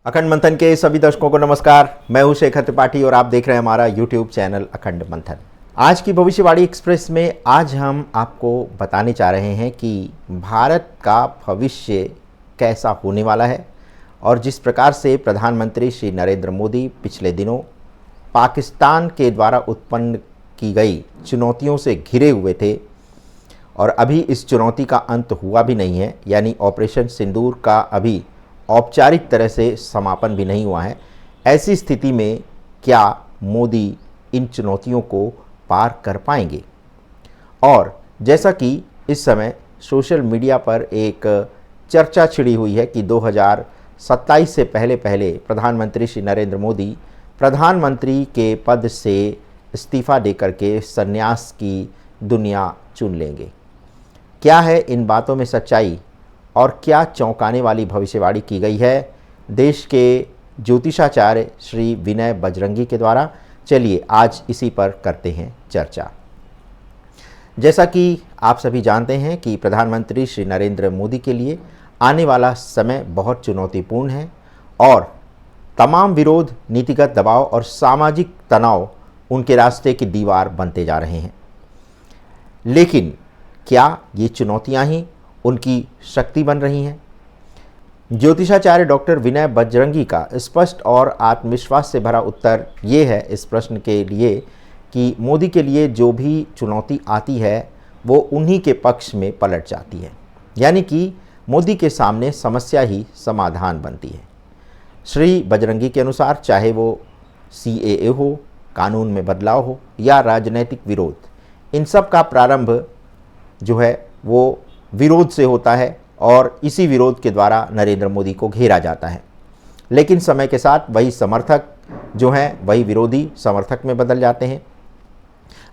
अखंड मंथन के सभी दर्शकों को नमस्कार। मैं हूं शेखर त्रिपाठी और आप देख रहे हैं हमारा यूट्यूब चैनल अखंड मंथन। आज की भविष्यवाणी एक्सप्रेस में आज हम आपको बताने जा रहे हैं कि भारत का भविष्य कैसा होने वाला है और जिस प्रकार से प्रधानमंत्री श्री नरेंद्र मोदी पिछले दिनों पाकिस्तान के द्वारा उत्पन्न की गई चुनौतियों से घिरे हुए थे और अभी इस चुनौती का अंत हुआ भी नहीं है, यानी ऑपरेशन सिंदूर का अभी औपचारिक तरह से समापन भी नहीं हुआ है। ऐसी स्थिति में क्या मोदी इन चुनौतियों को पार कर पाएंगे? और जैसा कि इस समय सोशल मीडिया पर एक चर्चा छिड़ी हुई है कि 2027 से पहले प्रधानमंत्री श्री नरेंद्र मोदी प्रधानमंत्री के पद से इस्तीफ़ा देकर के संन्यास की दुनिया चुन लेंगे। क्या है इन बातों में सच्चाई और क्या चौंकाने वाली भविष्यवाणी की गई है देश के ज्योतिषाचार्य श्री विनय बजरंगी के द्वारा? चलिए आज इसी पर करते हैं चर्चा। जैसा कि आप सभी जानते हैं कि प्रधानमंत्री श्री नरेंद्र मोदी के लिए आने वाला समय बहुत चुनौतीपूर्ण है और तमाम विरोध, नीतिगत दबाव और सामाजिक तनाव उनके रास्ते की दीवार बनते जा रहे हैं। लेकिन क्या ये चुनौतियां ही उनकी शक्ति बन रही हैं? ज्योतिषाचार्य डॉक्टर विनय बजरंगी का स्पष्ट और आत्मविश्वास से भरा उत्तर ये है इस प्रश्न के लिए कि मोदी के लिए जो भी चुनौती आती है वो उन्हीं के पक्ष में पलट जाती है, यानी कि मोदी के सामने समस्या ही समाधान बनती है। श्री बजरंगी के अनुसार चाहे वो CAA हो, कानून में बदलाव हो या राजनीतिक विरोध, इन सब का प्रारंभ जो है वो विरोध से होता है और इसी विरोध के द्वारा नरेंद्र मोदी को घेरा जाता है। लेकिन समय के साथ वही समर्थक जो हैं वही विरोधी समर्थक में बदल जाते हैं।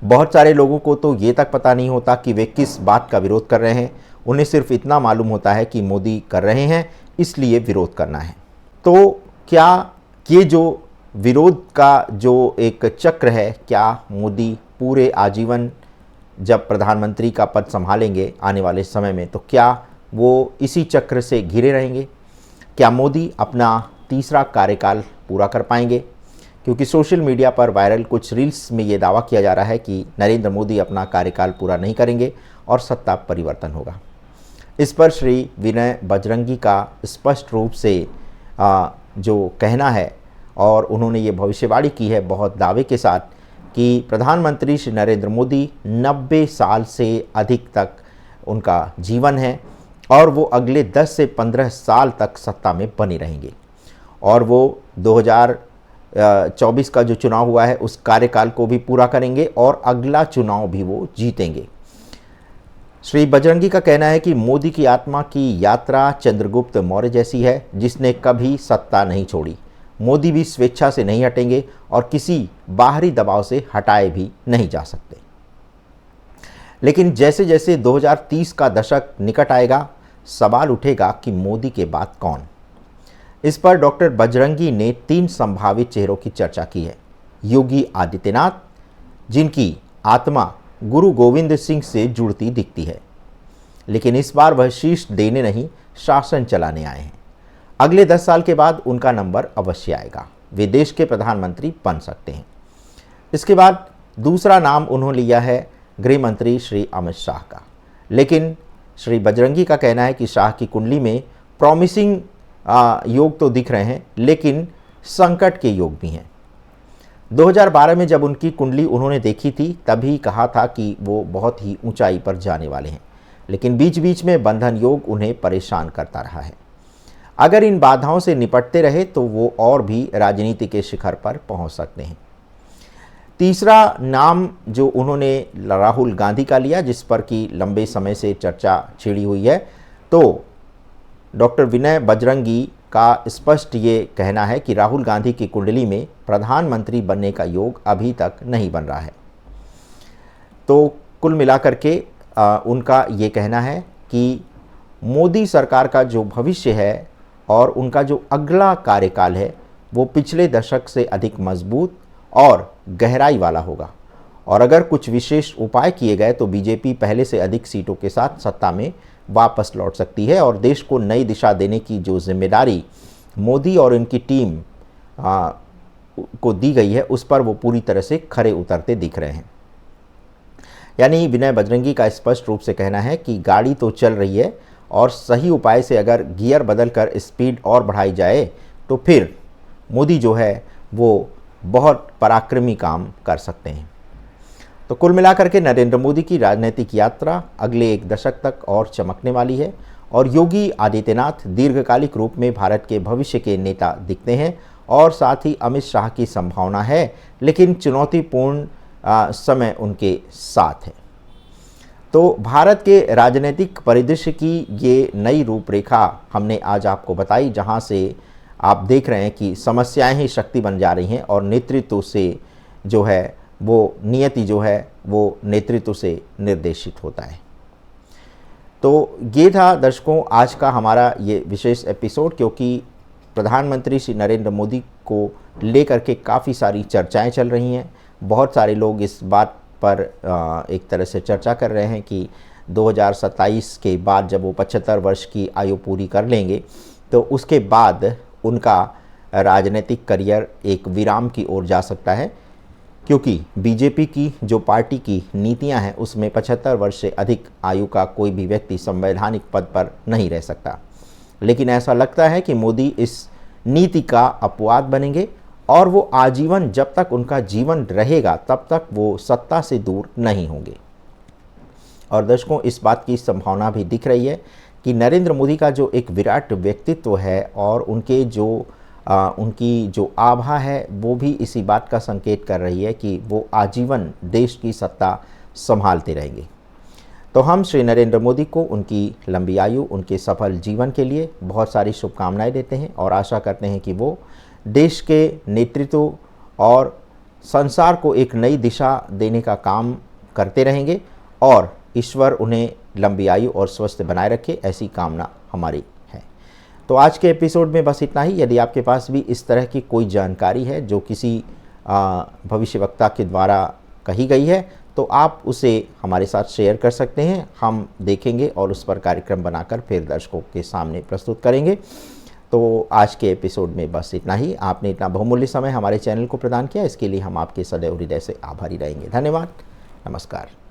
बहुत सारे लोगों को तो ये तक पता नहीं होता कि वे किस बात का विरोध कर रहे हैं, उन्हें सिर्फ इतना मालूम होता है कि मोदी कर रहे हैं इसलिए विरोध करना है। तो क्या ये जो विरोध का जो एक चक्र है, क्या मोदी पूरे आजीवन जब प्रधानमंत्री का पद संभालेंगे आने वाले समय में, तो क्या वो इसी चक्र से घिरे रहेंगे? क्या मोदी अपना तीसरा कार्यकाल पूरा कर पाएंगे? क्योंकि सोशल मीडिया पर वायरल कुछ रील्स में ये दावा किया जा रहा है कि नरेंद्र मोदी अपना कार्यकाल पूरा नहीं करेंगे और सत्ता परिवर्तन होगा। इस पर श्री विनय बजरंगी का स्पष्ट रूप से जो कहना है और उन्होंने ये भविष्यवाणी की है बहुत दावे के साथ कि प्रधानमंत्री श्री नरेंद्र मोदी 90 साल से अधिक तक उनका जीवन है और वो अगले 10 से 15 साल तक सत्ता में बने रहेंगे और वो 2024 का जो चुनाव हुआ है उस कार्यकाल को भी पूरा करेंगे और अगला चुनाव भी वो जीतेंगे। श्री बजरंगी का कहना है कि मोदी की आत्मा की यात्रा चंद्रगुप्त मौर्य जैसी है जिसने कभी सत्ता नहीं छोड़ी। मोदी भी स्वेच्छा से नहीं हटेंगे और किसी बाहरी दबाव से हटाए भी नहीं जा सकते। लेकिन जैसे जैसे 2030 का दशक निकट आएगा, सवाल उठेगा कि मोदी के बाद कौन? इस पर डॉक्टर बजरंगी ने 3 संभावित चेहरों की चर्चा की है। योगी आदित्यनाथ, जिनकी आत्मा गुरु गोविंद सिंह से जुड़ती दिखती है, लेकिन इस बार वह शीश देने नहीं शासन चलाने आए हैं। अगले 10 साल के बाद उनका नंबर अवश्य आएगा, वे देश के प्रधानमंत्री बन सकते हैं। इसके बाद दूसरा नाम उन्होंने लिया है गृह मंत्री श्री अमित शाह का, लेकिन श्री बजरंगी का कहना है कि शाह की कुंडली में प्रॉमिसिंग योग तो दिख रहे हैं लेकिन संकट के योग भी हैं। 2012 में जब उनकी कुंडली उन्होंने देखी थी तभी कहा था कि वो बहुत ही ऊंचाई पर जाने वाले हैं, लेकिन बीच बीच में बंधन योग उन्हें परेशान करता रहा है। अगर इन बाधाओं से निपटते रहे तो वो और भी राजनीति के शिखर पर पहुंच सकते हैं। तीसरा नाम जो उन्होंने राहुल गांधी का लिया, जिस पर कि लंबे समय से चर्चा छिड़ी हुई है, तो डॉक्टर विनय बजरंगी का स्पष्ट ये कहना है कि राहुल गांधी की कुंडली में प्रधानमंत्री बनने का योग अभी तक नहीं बन रहा है। तो कुल मिलाकर के उनका ये कहना है कि मोदी सरकार का जो भविष्य है और उनका जो अगला कार्यकाल है वो पिछले दशक से अधिक मजबूत और गहराई वाला होगा और अगर कुछ विशेष उपाय किए गए तो बीजेपी पहले से अधिक सीटों के साथ सत्ता में वापस लौट सकती है और देश को नई दिशा देने की जो जिम्मेदारी मोदी और इनकी टीम को दी गई है उस पर वो पूरी तरह से खरे उतरते दिख रहे हैं। यानी विनय बजरंगी का स्पष्ट रूप से कहना है कि गाड़ी तो चल रही है और सही उपाय से अगर गियर बदलकर स्पीड और बढ़ाई जाए तो फिर मोदी जो है वो बहुत पराक्रमी काम कर सकते हैं। तो कुल मिलाकर के नरेंद्र मोदी की राजनीतिक यात्रा अगले 1 दशक तक और चमकने वाली है और योगी आदित्यनाथ दीर्घकालिक रूप में भारत के भविष्य के नेता दिखते हैं और साथ ही अमित शाह की संभावना है, लेकिन चुनौतीपूर्ण समय उनके साथ है। तो भारत के राजनीतिक परिदृश्य की ये नई रूपरेखा हमने आज आपको बताई, जहां से आप देख रहे हैं कि समस्याएं ही शक्ति बन जा रही हैं और नेतृत्व से जो है वो नियति जो है वो नेतृत्व से निर्देशित होता है। तो ये था दर्शकों आज का हमारा ये विशेष एपिसोड, क्योंकि प्रधानमंत्री श्री नरेंद्र मोदी को लेकर के काफ़ी सारी चर्चाएं चल रही हैं। बहुत सारे लोग इस बात पर एक तरह से चर्चा कर रहे हैं कि 2027 के बाद जब वो 75 वर्ष की आयु पूरी कर लेंगे तो उसके बाद उनका राजनीतिक करियर एक विराम की ओर जा सकता है, क्योंकि बीजेपी की जो पार्टी की नीतियां हैं उसमें 75 वर्ष से अधिक आयु का कोई भी व्यक्ति संवैधानिक पद पर नहीं रह सकता। लेकिन ऐसा लगता है कि मोदी इस नीति का अपवाद बनेंगे और वो आजीवन, जब तक उनका जीवन रहेगा तब तक वो सत्ता से दूर नहीं होंगे। और दर्शकों इस बात की संभावना भी दिख रही है कि नरेंद्र मोदी का जो एक विराट व्यक्तित्व है और उनके जो उनकी जो आभा है वो भी इसी बात का संकेत कर रही है कि वो आजीवन देश की सत्ता संभालते रहेंगे। तो हम श्री नरेंद्र मोदी को उनकी लंबी आयु, उनके सफल जीवन के लिए बहुत सारी शुभकामनाएं देते हैं और आशा करते हैं कि वो देश के नेतृत्व और संसार को एक नई दिशा देने का काम करते रहेंगे और ईश्वर उन्हें लंबी आयु और स्वस्थ बनाए रखे, ऐसी कामना हमारी है। तो आज के एपिसोड में बस इतना ही। यदि आपके पास भी इस तरह की कोई जानकारी है जो किसी भविष्यवक्ता के द्वारा कही गई है तो आप उसे हमारे साथ शेयर कर सकते हैं। हम देखेंगे और उस पर कार्यक्रम बनाकर फिर दर्शकों के सामने प्रस्तुत करेंगे। तो आज के एपिसोड में बस इतना ही। आपने इतना बहुमूल्य समय हमारे चैनल को प्रदान किया, इसके लिए हम आपके सदैव हृदय से आभारी रहेंगे। धन्यवाद। नमस्कार।